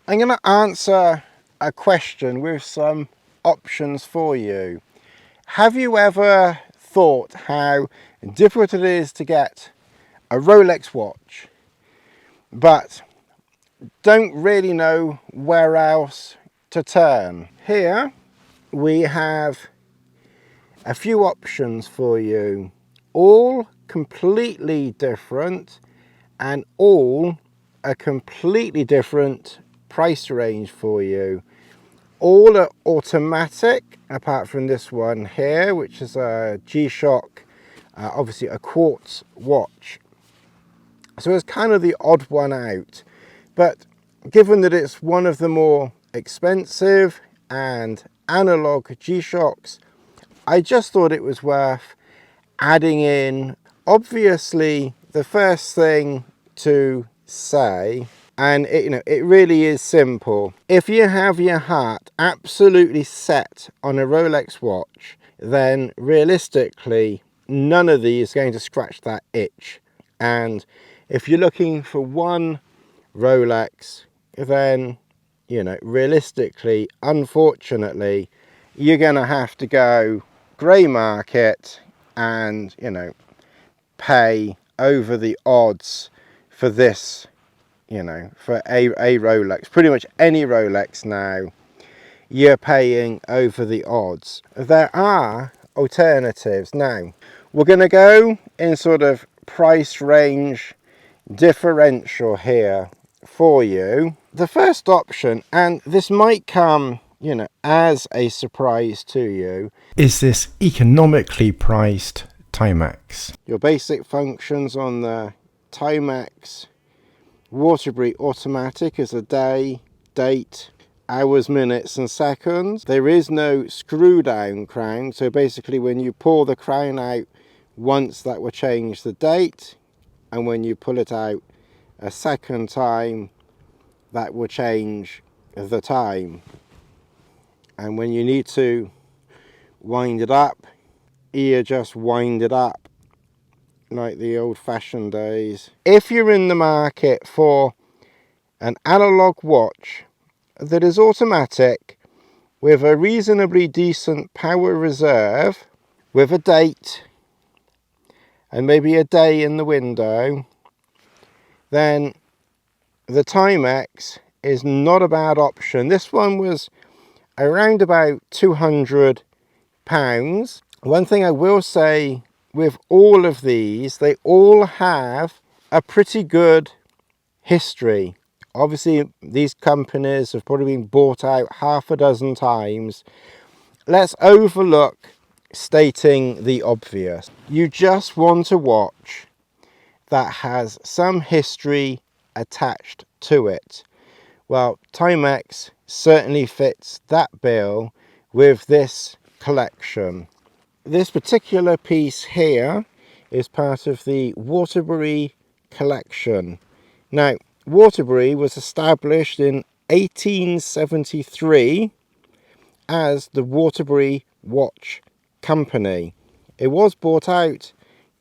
I'm going to answer a question with some options for you. Have you ever thought how difficult it is to get a Rolex watch, but don't really know where else to turn? Here we have a few options for you, all completely different and all a completely different price range for you. All are automatic, apart from this one here, which is a G-Shock, obviously a quartz watch. So it's kind of the odd one out, but given that it's one of the more expensive and analog G-Shocks, I just thought it was worth adding in. Obviously, the first thing to say, and it really is simple. If you have your heart absolutely set on a Rolex watch, then realistically, none of these are going to scratch that itch. And if you're looking for one Rolex, then, realistically, unfortunately, you're going to have to go grey market and, pay over the odds for this, for a Rolex. Pretty much any Rolex now, you're paying over the odds. There are alternatives. Now, we're going to go in sort of price range differential here for you. The first option, and this might come, as a surprise to you, is this economically priced Timex. Your basic functions on the Timex Waterbury automatic is a day, date, hours, minutes and seconds. There is no screw down crown, so basically when you pull the crown out once, that will change the date, and when you pull it out a second time, that will change the time. And when you need to wind it up, you just wind it up like the old-fashioned days. If you're in the market for an analog watch that is automatic with a reasonably decent power reserve, with a date and maybe a day in the window, then the Timex is not a bad option. This one was around about £200. One thing I will say with all of these, they all have a pretty good history. Obviously, these companies have probably been bought out half a dozen times. Let's overlook stating the obvious. You just want a watch that has some history attached to it. Well, Timex certainly fits that bill with this collection. This particular piece here is part of the Waterbury collection. Now, Waterbury was established in 1873 as the Waterbury Watch Company. It was bought out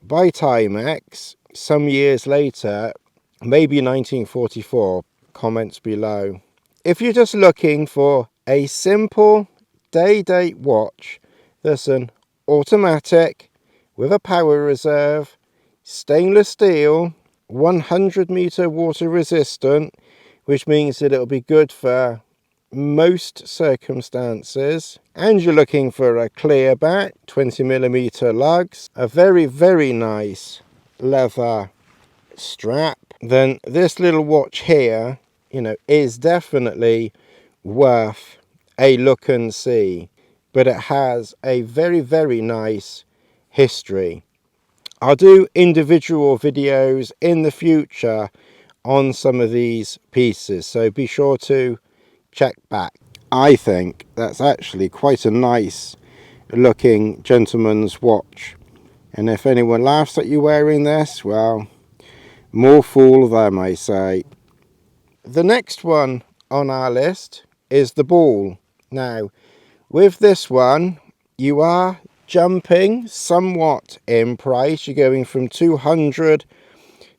by Timex some years later, maybe 1944, comments below. If you're just looking for a simple day-date watch that's an automatic with a power reserve, stainless steel, 100-meter water resistant, which means that it'll be good for most circumstances, and you're looking for a clear back, 20mm lugs, a very, very nice leather strap, then this little watch here, is definitely worth a look and see. But it has a very, very nice history. I'll do individual videos in the future on some of these pieces, so be sure to check back. I think that's actually quite a nice looking gentleman's watch, and if anyone laughs at you wearing this, well, more fool them, I say. The next one on our list is the ball. Now, with this one, you are jumping somewhat in price. You're going from 200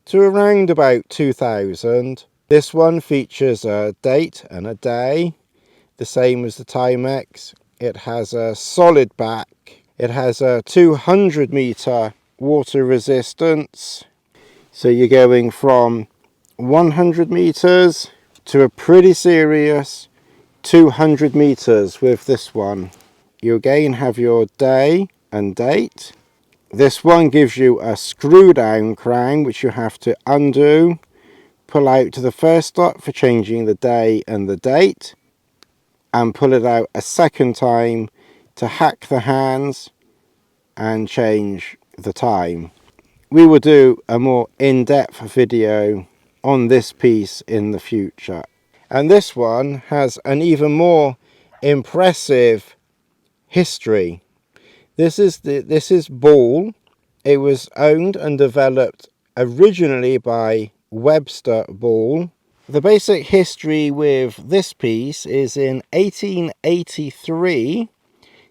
to around about 2000. This one features a date and a day, the same as the Timex. It has a solid back. It has a 200 meter water resistance. So you're going from 100 meters to a pretty serious 200 meters with this one. You again have your day and date. This one gives you a screw down crown which you have to undo, pull out to the first stop for changing the day and the date, and pull it out a second time to hack the hands and change the time. We will do a more in-depth video on this piece in the future. And this one has an even more impressive history. This is Ball. It was owned and developed originally by Webster Ball. The basic history with this piece is in 1883,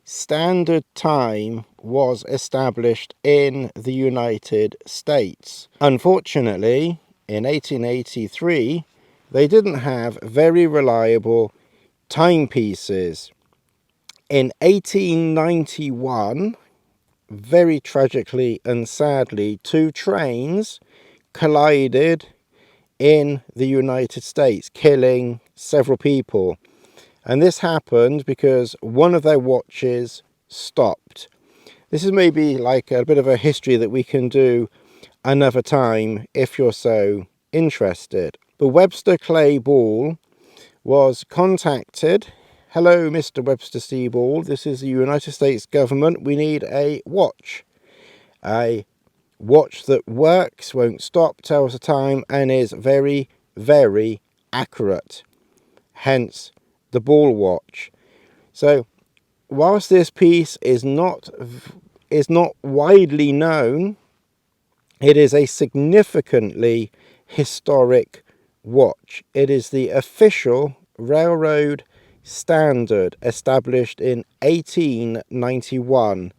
Standard Time was established in the United States. Unfortunately, in 1883, they didn't have very reliable timepieces. In 1891, very tragically and sadly, two trains collided in the United States, killing several people. And this happened because one of their watches stopped. This is maybe like a bit of a history that we can do another time if you're so interested. The Webster Clay Ball was contacted. Hello, Mr. Webster C. Ball. This is the United States government. We need a watch. A watch that works, won't stop, tells the time, and is very, very accurate. Hence the Ball watch. So whilst this piece is not widely known, it is a significantly historic watch. It is the official Railroad Standard, established in 1891.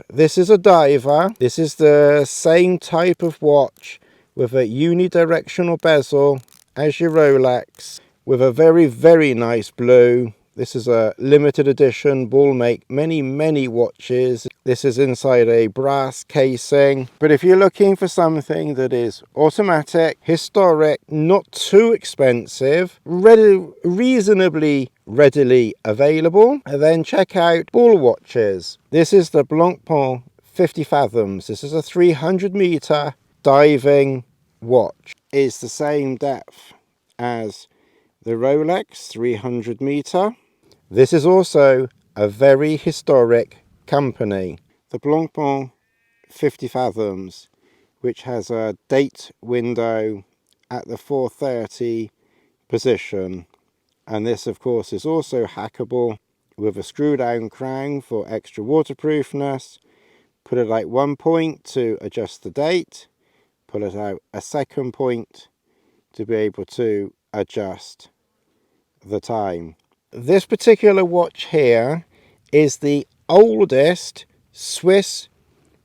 This is a diver. This is the same type of watch with a unidirectional bezel as your Rolex, with a very, very nice blue. This is a limited edition. Ball make many watches. This is inside a brass casing. But if you're looking for something that is automatic, historic, not too expensive, reasonably readily available, then check out Ball watches. This is the Blancpain 50 Fathoms. This is a 300 meter diving watch. It's the same depth as the Rolex 300 meter. This is also a very historic company. The Blancpain 50 Fathoms, which has a date window at the 4:30 position. And this, of course, is also hackable with a screw down crown for extra waterproofness. Put it at one point to adjust the date. Pull it out a second point to be able to adjust the time. This particular watch here is the oldest Swiss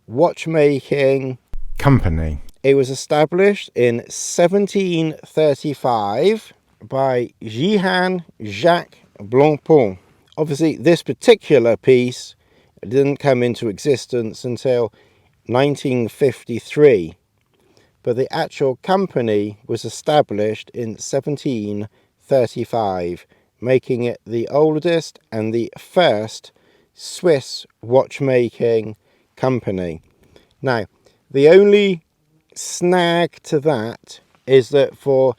watchmaking company. It was established in 1735 by Jehan Jacques Blancpain. Obviously, this particular piece didn't come into existence until 1953, but the actual company was established in 1735, making it the oldest and the first Swiss watchmaking company. Now, the only snag to that is that for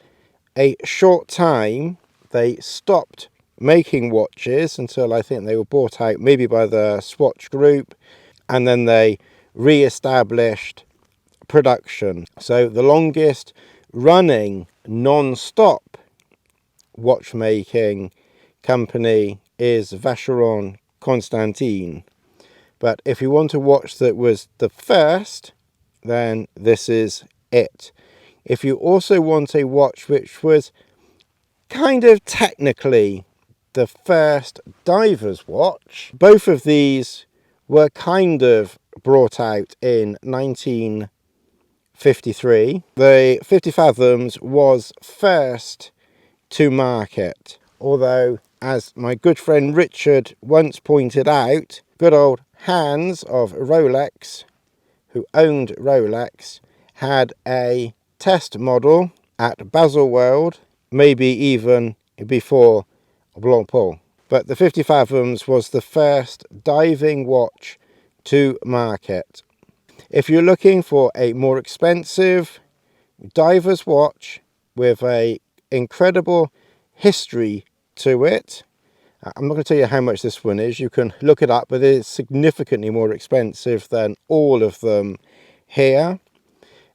a short time they stopped making watches until I think they were bought out maybe by the Swatch group, and then they re-established production. So the longest running non-stop watchmaking company is Vacheron Constantin. But if you want a watch that was the first, then this is it. If you also want a watch which was kind of technically the first diver's watch, both of these were kind of brought out in 1950 53. The 50 Fathoms was first to market, although, as my good friend Richard once pointed out, good old Hans of Rolex, who owned Rolex, had a test model at Baselworld, maybe even before Blancpain. But the 50 Fathoms was the first diving watch to market. If you're looking for a more expensive diver's watch with a incredible history to it, I'm not going to tell you how much this one is, you can look it up, but it's significantly more expensive than all of them here,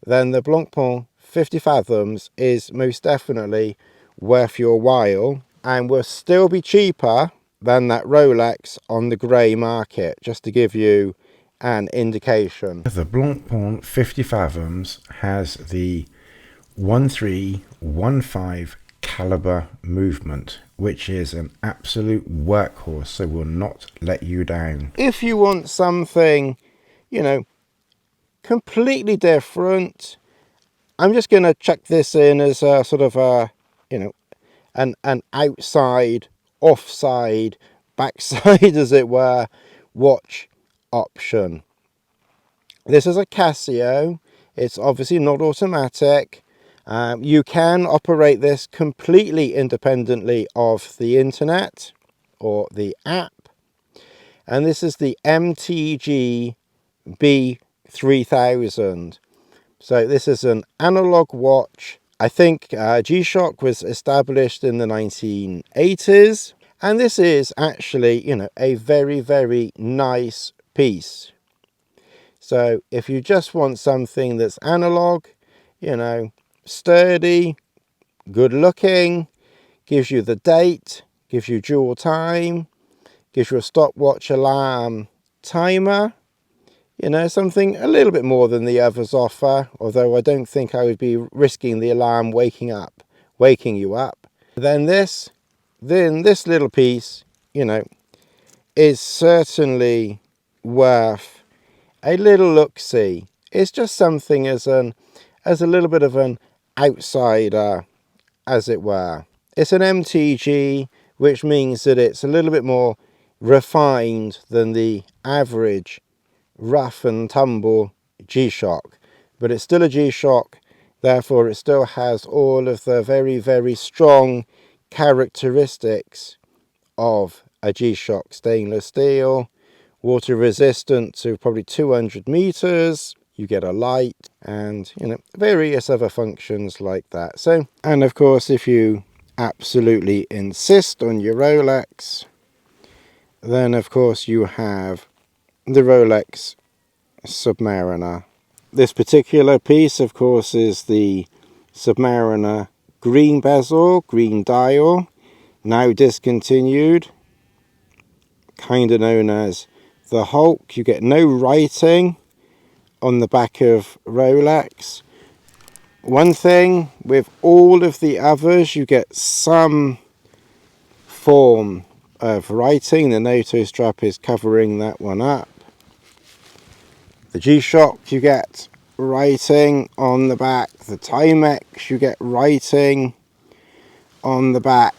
then the Blancpain 50 Fathoms is most definitely worth your while, and will still be cheaper than that Rolex on the grey market, just to give you an indication. The Blancpain 50 Fathoms has the 1315 caliber movement, which is an absolute workhorse, so will not let you down. If you want something, you know, completely different, I'm just going to check this in as a sort of a, you know, an outside, offside, backside as it were, watch option. This is a Casio. It's obviously not automatic. You can operate this completely independently of the internet or the app. And this is the MTG B3000. So this is an analog watch. I think G-Shock was established in the 1980s. And this is actually, you know, a very, very nice piece. So if you just want something that's analog, you know, sturdy, good looking, gives you the date, gives you dual time, gives you a stopwatch alarm timer, you know, something a little bit more than the others offer, although I don't think I would be risking the alarm waking you up. Then this little piece, you know, is certainly worth a little look-see. It's just something as a little bit of an outsider, as it were. It's an MTG, which means that it's a little bit more refined than the average rough and tumble G-Shock, but it's still a G-Shock, therefore it still has all of the very, very strong characteristics of a G-Shock. Stainless steel, water resistant to probably 200 meters, you get a light, and, you know, various other functions like that. So, and of course, if you absolutely insist on your Rolex, then of course you have the Rolex Submariner. This particular piece, of course, is the Submariner green bezel, green dial, now discontinued, kind of known as the Hulk. You get no writing on the back of Rolex. One thing with all of the others, you get some form of writing. The NATO strap is covering that one up. The G-Shock, you get writing on the back. The Timex, you get writing on the back.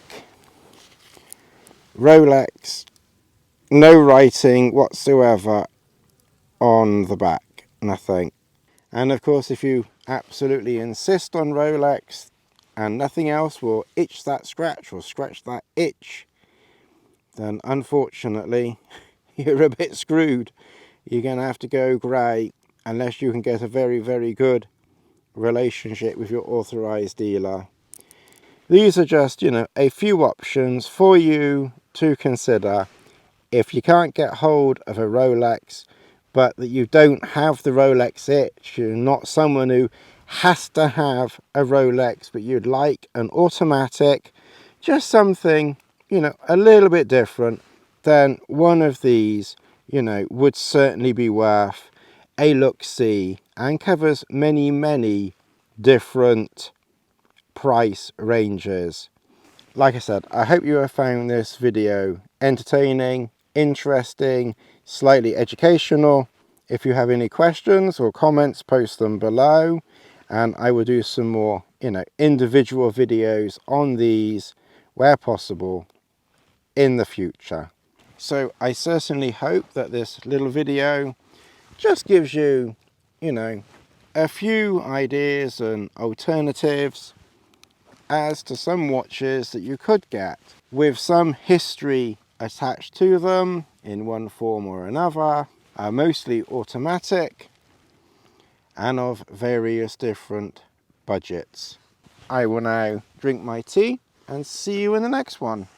Rolex, no writing whatsoever on the back, nothing. And of course, if you absolutely insist on Rolex and nothing else will itch that scratch or scratch that itch, then unfortunately you're a bit screwed. You're going to have to go grey unless you can get a very, very good relationship with your authorized dealer. These are just, you know, a few options for you to consider if you can't get hold of a Rolex, but that you don't have the Rolex itch. You're not someone who has to have a Rolex, but you'd like an automatic, just something, you know, a little bit different, then one of these, you know, would certainly be worth a look-see and covers many, many different price ranges. Like I said, I hope you have found this video entertaining, interesting, slightly educational. If you have any questions or comments, post them below. and I will do some more, individual videos on these where possible in the future. So I certainly hope that this little video just gives you, a few ideas and alternatives as to some watches that you could get with some history attached to them in one form or another, mostly automatic and of various different budgets. I will now drink my tea and see you in the next one.